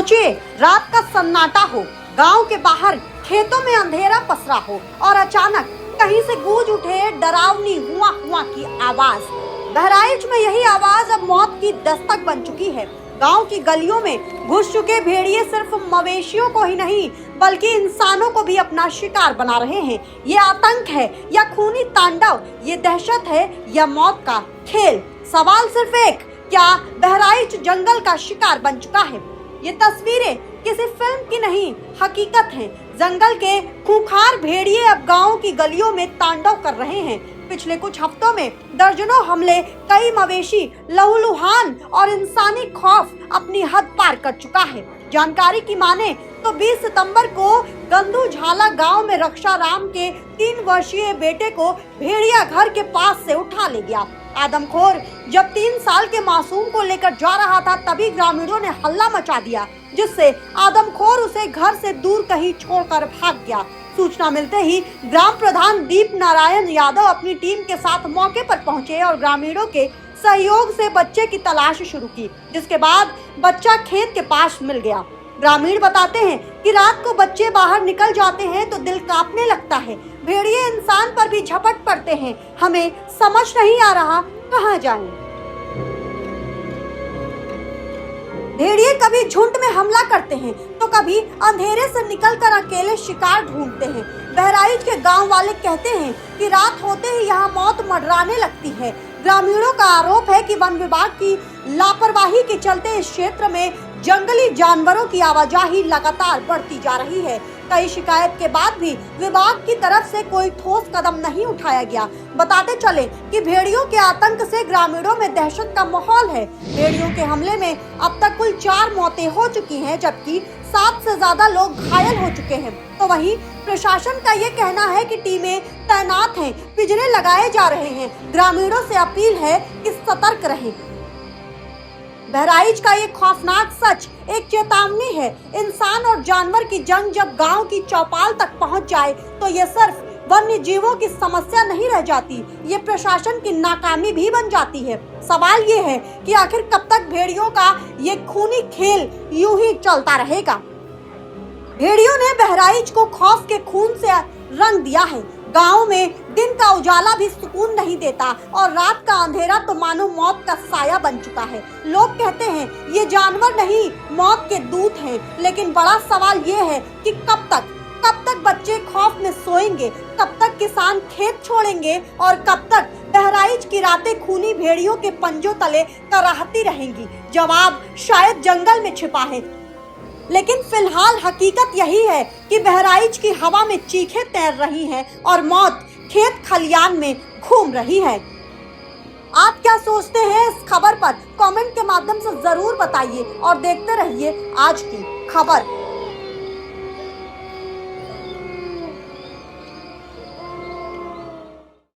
सोचिए, रात का सन्नाटा हो, गांव के बाहर खेतों में अंधेरा पसरा हो और अचानक कहीं से गूंज उठे डरावनी हुआ हुआ की आवाज। बहराइच में यही आवाज अब मौत की दस्तक बन चुकी है। गांव की गलियों में घुस चुके भेड़िए सिर्फ मवेशियों को ही नहीं बल्कि इंसानों को भी अपना शिकार बना रहे हैं। ये आतंक है या खूनी तांडव, ये दहशत है या मौत का खेल? सवाल सिर्फ एक, क्या बहराइच जंगल का शिकार बन चुका है? ये तस्वीरें किसी फिल्म की नहीं, हकीकत है। जंगल के खूंखार भेड़िए अब गांव की गलियों में तांडव कर रहे हैं। पिछले कुछ हफ्तों में दर्जनों हमले, कई मवेशी लहूलुहान और इंसानी खौफ अपनी हद पार कर चुका है। जानकारी की माने तो 20 सितंबर को गंदू झाला गांव में रक्षा राम के 3 वर्षीय बेटे को भेड़िया घर के पास से उठा ले गया। आदमखोर जब 3 साल के मासूम को लेकर जा रहा था तभी ग्रामीणों ने हल्ला मचा दिया, जिससे आदमखोर उसे घर से दूर कहीं छोड़कर भाग गया। सूचना मिलते ही ग्राम प्रधान दीप नारायण यादव अपनी टीम के साथ मौके पर पहुंचे और ग्रामीणों के सहयोग से बच्चे की तलाश शुरू की, जिसके बाद बच्चा खेत के पास मिल गया। ग्रामीण बताते हैं कि रात को बच्चे बाहर निकल जाते हैं तो दिल कांपने लगता है। भेड़िए इंसान पर भी झपट पड़ते हैं। हमें समझ नहीं आ रहा कहां जाएं। भेड़िए कभी झुंड में हमला करते हैं तो कभी अंधेरे से निकलकर अकेले शिकार ढूंढते हैं। बहराइच के गांव वाले कहते हैं कि रात होते ही यहां मौत मंडराने लगती है। ग्रामीणों का आरोप है कि वन विभाग की लापरवाही के चलते इस क्षेत्र में जंगली जानवरों की आवाजाही लगातार बढ़ती जा रही है। कई शिकायत के बाद भी विभाग की तरफ से कोई ठोस कदम नहीं उठाया गया। बताते चले कि भेड़ियों के आतंक से ग्रामीणों में दहशत का माहौल है। भेड़ियों के हमले में अब तक कुल 4 मौतें हो चुकी हैं, जबकि 7 से ज्यादा लोग घायल हो चुके हैं। तो वहीं प्रशासन का ये कहना है कि टीमें तैनात हैं, पिंजरे लगाए जा रहे हैं। ग्रामीणों से अपील है कि सतर्क रहें। बहराइच का ये खौफनाक सच एक चेतावनी है। इंसान और जानवर की जंग जब गांव की चौपाल तक पहुंच जाए तो ये सिर्फ वन्य जीवों की समस्या नहीं रह जाती, ये प्रशासन की नाकामी भी बन जाती है। सवाल ये है कि आखिर कब तक भेड़ियों का ये खूनी खेल यूं ही चलता रहेगा? भेड़ियों ने बहराइच को खौफ के खून से रंग दिया है। गांव में दिन का उजाला भी सुकून नहीं देता और रात का अंधेरा तो मानो मौत का साया बन चुका है। लोग कहते हैं ये जानवर नहीं, मौत के दूत हैं। लेकिन बड़ा सवाल ये है कि कब तक बच्चे खौफ में सोएंगे, कब तक किसान खेत छोड़ेंगे और कब तक बहराइच की रातें खूनी भेड़ियों के पंजों तले कराहती रहेंगी? जवाब शायद जंगल में छिपा है। लेकिन फिलहाल हकीकत यही है कि बहराइच की हवा में चीखें तैर रही हैं और मौत खेत खलियान में घूम रही है। आप क्या सोचते हैं इस खबर पर? कमेंट के माध्यम से जरूर बताइए और देखते रहिए आज की खबर।